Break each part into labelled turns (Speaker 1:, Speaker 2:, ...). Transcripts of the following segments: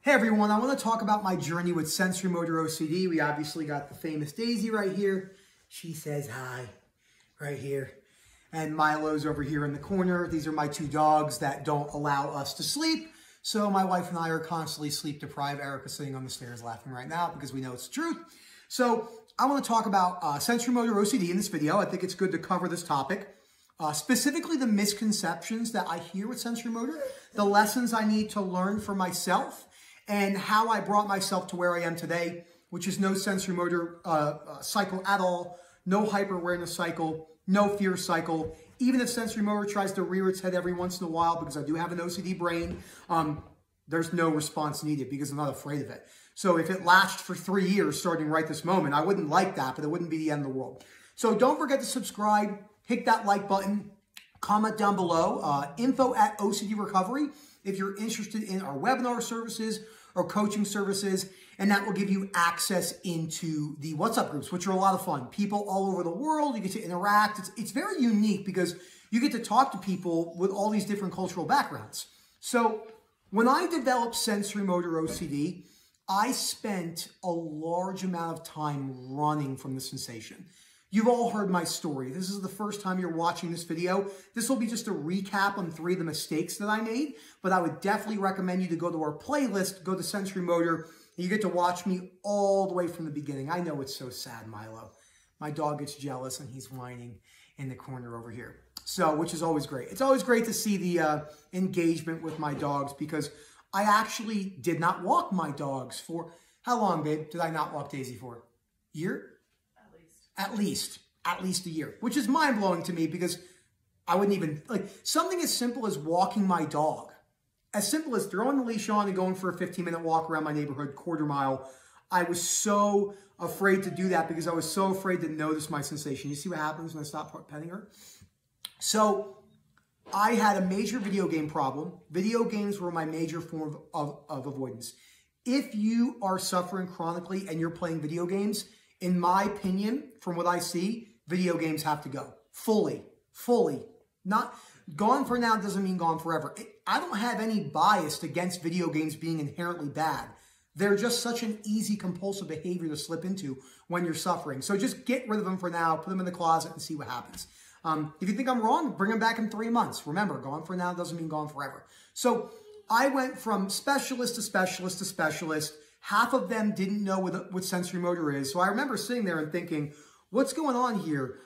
Speaker 1: Hey everyone, I want to talk about my journey with Sensorimotor OCD. We obviously got the famous Daisy right here. She says hi right here. And Milo's over here in the corner. These are my two dogs that don't allow us to sleep. So my wife and I are constantly sleep deprived. Erica's sitting on the stairs laughing right now because we know it's the truth. So I want to talk about Sensorimotor OCD in this video. I think it's good to cover this topic. Specifically the misconceptions that I hear with sensorimotor, the lessons I need to learn for myself, and how I brought myself to where I am today, which is no sensorimotor cycle at all, no hyper-awareness cycle, no fear cycle. Even if sensorimotor tries to rear its head every once in a while, because I do have an OCD brain, there's no response needed because I'm not afraid of it. So if it lasted for 3 years starting right this moment, I wouldn't like that, but it wouldn't be the end of the world. So don't forget to subscribe, hit that like button, comment down below, info@OCD Recovery if you're interested in our webinar services or coaching services, and that will give you access into the WhatsApp groups, which are a lot of fun. People all over the world, you get to interact. It's very unique because you get to talk to people with all these different cultural backgrounds. So when I developed Sensorimotor OCD, I spent a large amount of time running from the sensation. You've all heard my story. This is the first time you're watching this video. This will be just a recap on 3 of the mistakes that I made, but I would definitely recommend you to go to our playlist, go to Sensorimotor, and you get to watch me all the way from the beginning. I know it's so sad, Milo. My dog gets jealous and he's whining in the corner over here. So, which is always great. It's always great to see the engagement with my dogs because I actually did not walk my dogs for, how long, babe, did I not walk Daisy for? Year? At least a year, which is mind-blowing to me because I wouldn't even, like, something as simple as walking my dog, as simple as throwing the leash on and going for a 15-minute walk around my neighborhood, quarter mile. I was so afraid to do that because I was so afraid to notice my sensation. You see what happens when I stop petting her? So I had a major video game problem. Video games were my major form of avoidance. If you are suffering chronically and you're playing video games, in my opinion, from what I see, video games have to go. Fully. Not gone for now doesn't mean gone forever. I don't have any bias against video games being inherently bad. They're just such an easy compulsive behavior to slip into when you're suffering. So just get rid of them for now, put them in the closet and see what happens. If you think I'm wrong, bring them back in 3 months. Remember, gone for now doesn't mean gone forever. So I went from specialist to specialist to specialist. Half of them didn't know what sensorimotor is. So I remember sitting there and thinking, what's going on here?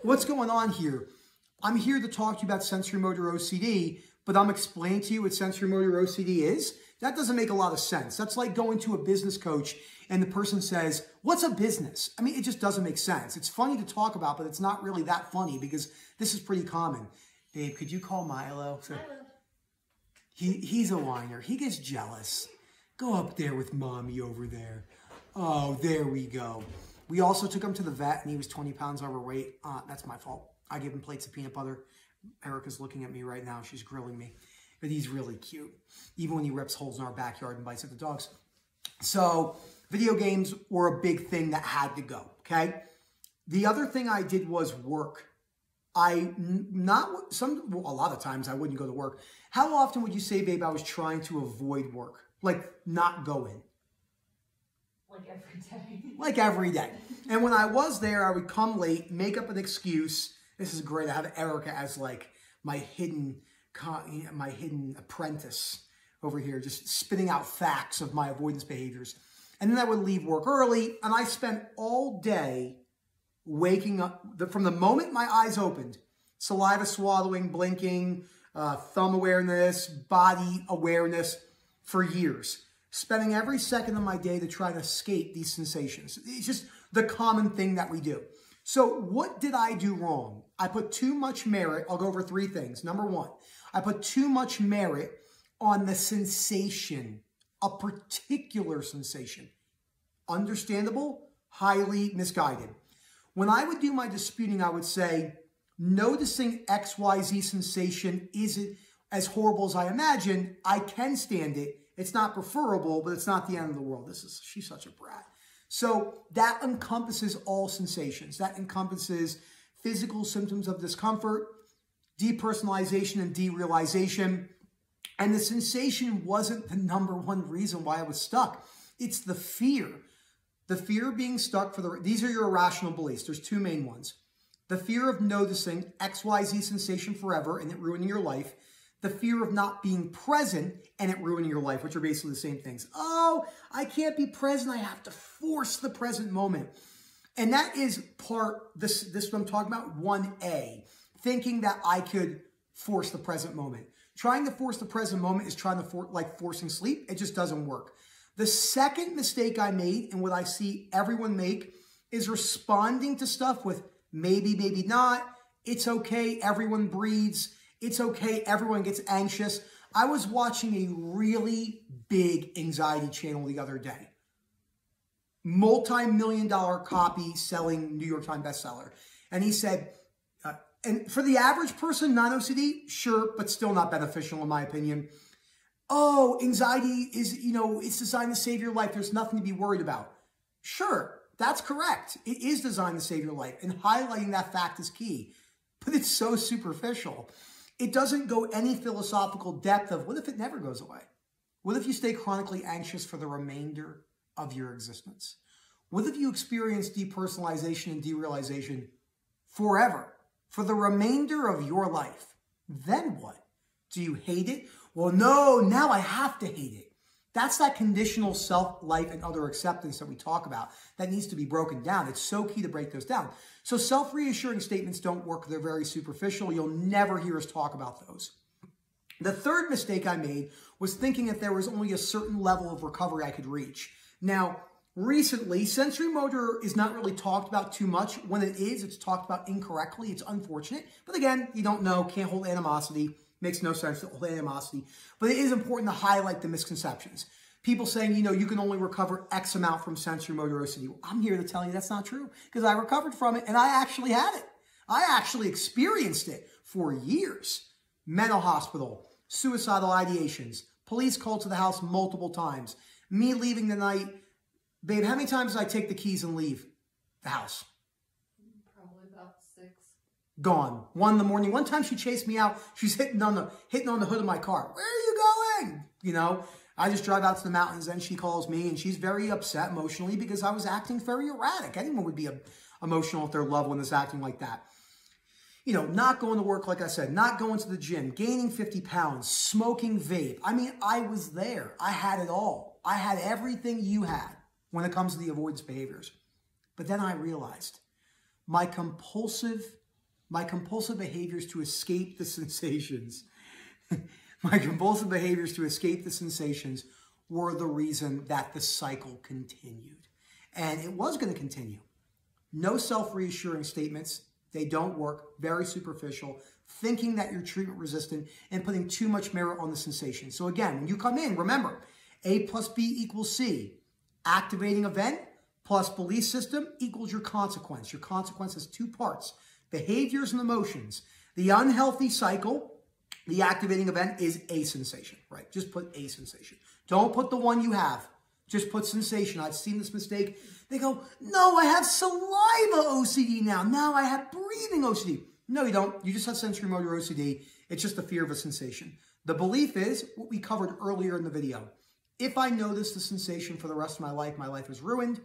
Speaker 1: What's going on here? I'm here to talk to you about sensorimotor OCD, but I'm explaining to you what sensorimotor OCD is? That doesn't make a lot of sense. That's like going to a business coach and the person says, what's a business? I mean, it just doesn't make sense. It's funny to talk about, but it's not really that funny because this is pretty common. Babe, could you call Milo? So, he's a whiner. He gets jealous. Go up there with mommy over there. Oh, there we go. We also took him to the vet and he was 20 pounds overweight. That's my fault. I gave him plates of peanut butter. Erica's looking at me right now. She's grilling me. But he's really cute. Even when he rips holes in our backyard and bites at the dogs. So video games were a big thing that had to go, okay? The other thing I did was work. A lot of times I wouldn't go to work. How often would you say, babe, I was trying to avoid work? Like, not go in.
Speaker 2: Like every day. Like
Speaker 1: every day. And when I was there, I would come late, make up an excuse. This is great. I have Erica as like my hidden apprentice over here, just spitting out facts of my avoidance behaviors. And then I would leave work early, and I spent all day waking up. From the moment my eyes opened, saliva swallowing, blinking, thumb awareness, body awareness, for years, spending every second of my day to try to escape these sensations. It's just the common thing that we do. So what did I do wrong? I put too much merit. I'll go over 3 things. Number 1, I put too much merit on the sensation, a particular sensation. Understandable, highly misguided. When I would do my disputing, I would say, noticing XYZ sensation isn't as horrible as I imagine. I can stand it. It's not preferable, but it's not the end of the world. She's such a brat. So that encompasses all sensations. That encompasses physical symptoms of discomfort, depersonalization and derealization, And the sensation wasn't the number one reason why I was stuck. It's the fear. The fear of being stuck these are your irrational beliefs. There's two main ones. The fear of noticing XYZ sensation forever and it ruining your life. The fear of not being present and it ruining your life, which are basically the same things. Oh, I can't be present. I have to force the present moment. And that is this is what I'm talking about, 1A. Thinking that I could force the present moment. Trying to force the present moment is trying to like forcing sleep. It just doesn't work. The second mistake I made, and what I see everyone make, is responding to stuff with maybe, maybe not. It's okay. Everyone breathes. It's okay. Everyone gets anxious. I was watching a really big anxiety channel the other day. Multi-million-dollar copy selling New York Times bestseller. And he said, and for the average person, non-OCD, sure, but still not beneficial in my opinion. Oh, anxiety is, it's designed to save your life. There's nothing to be worried about. Sure, that's correct. It is designed to save your life. And highlighting that fact is key. But it's so superficial. It doesn't go any philosophical depth of what if it never goes away? What if you stay chronically anxious for the remainder of your existence? What if you experience depersonalization and derealization forever, for the remainder of your life? Then what? Do you hate it? Well, no, now I have to hate it. That's that conditional self, life, and other acceptance that we talk about that needs to be broken down. It's so key to break those down. So self-reassuring statements don't work. They're very superficial. You'll never hear us talk about those. The third mistake I made was thinking that there was only a certain level of recovery I could reach. Now, recently, sensorimotor is not really talked about too much. When it is, it's talked about incorrectly. It's unfortunate. But again, you don't know, can't hold animosity. Makes no sense to hold animosity. But it is important to highlight the misconceptions. People saying, you can only recover X amount from sensorimotor OCD. Well, I'm here to tell you that's not true because I recovered from it and I actually had it. I actually experienced it for years. Mental hospital, suicidal ideations, police called to the house multiple times, me leaving the night. Babe, how many times did I take the keys and leave the house?
Speaker 2: Probably about 6.
Speaker 1: Gone. 1 in the morning. One time she chased me out. She's hitting on the hood of my car. Where are you going? I just drive out to the mountains and she calls me and she's very upset emotionally because I was acting very erratic. Anyone would be emotional if their loved one is acting like that. Not going to work, like I said, not going to the gym, gaining 50 pounds, smoking vape. I mean, I was there. I had it all. I had everything you had when it comes to the avoidance behaviors. But then I realized my compulsive behaviors to escape the sensations, were the reason that the cycle continued. And it was going to continue. No self-reassuring statements. They don't work. Very superficial. Thinking that you're treatment resistant and putting too much merit on the sensation. So again, when you come in, remember, A plus B equals C. Activating event plus belief system equals your consequence. Your consequence has 2 parts. Behaviors and emotions. The unhealthy cycle, the activating event is a sensation, right? Just put a sensation. Don't put the one you have. Just put sensation. I've seen this mistake. They go, no, I have saliva OCD now. Now I have breathing OCD. No, you don't. You just have sensorimotor OCD. It's just the fear of a sensation. The belief is what we covered earlier in the video. If I notice the sensation for the rest of my life is ruined.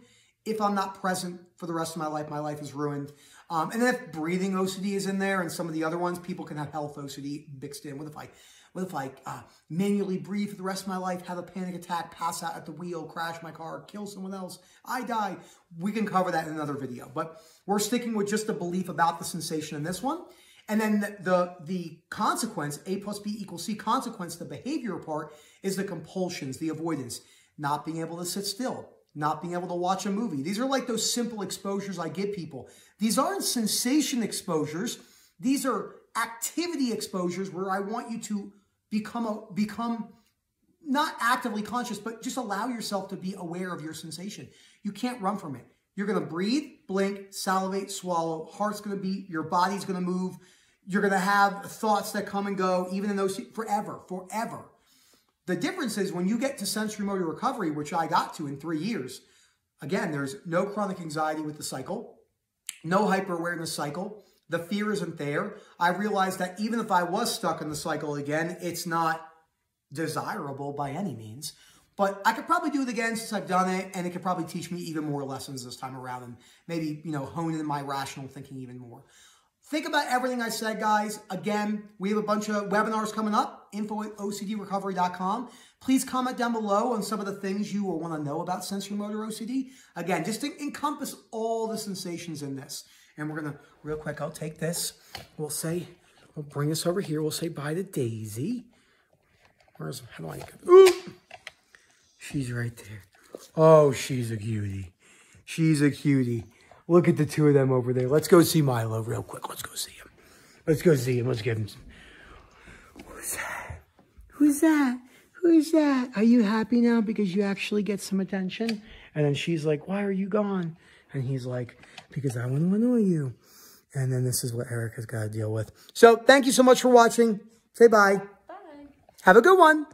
Speaker 1: If I'm not present for the rest of my life is ruined. And then if breathing OCD is in there and some of the other ones, people can have health OCD mixed in. What if I manually breathe for the rest of my life, have a panic attack, pass out at the wheel, crash my car, kill someone else, I die? We can cover that in another video. But we're sticking with just the belief about the sensation in this one. And then the consequence, A plus B equals C consequence, the behavioral part, is the compulsions, the avoidance, not being able to sit still, not being able to watch a movie. These are like those simple exposures I give people. These aren't sensation exposures. These are activity exposures where I want you to become not actively conscious, but just allow yourself to be aware of your sensation. You can't run from it. You're going to breathe, blink, salivate, swallow. Heart's going to beat. Your body's going to move. You're going to have thoughts that come and go, even in those forever. The difference is when you get to sensorimotor recovery, which I got to in 3 years, again, there's no chronic anxiety with the cycle, no hyper-awareness cycle. The fear isn't there. I realized that even if I was stuck in the cycle again, it's not desirable by any means. But I could probably do it again since I've done it, and it could probably teach me even more lessons this time around and maybe, you know, hone in my rational thinking even more. Think about everything I said, guys. Again, we have a bunch of webinars coming up, info@ocdrecovery.com. Please comment down below on some of the things you will want to know about sensorimotor OCD. Again, just to encompass all the sensations in this. And we're going to, real quick, I'll take this. We'll bring this over here. We'll say bye to Daisy. How do I get it? Ooh! She's right there. Oh, she's a cutie. She's a cutie. Look at the two of them over there. Let's go see Milo real quick. Let's go see him. Let's go see him. Let's give him some. Who's that? Who's that? Who's that? Are you happy now because you actually get some attention? And then she's like, why are you gone? And he's like, because I want to annoy you. And then this is what Erica's got to deal with. So thank you so much for watching. Say bye.
Speaker 2: Bye.
Speaker 1: Have a good one.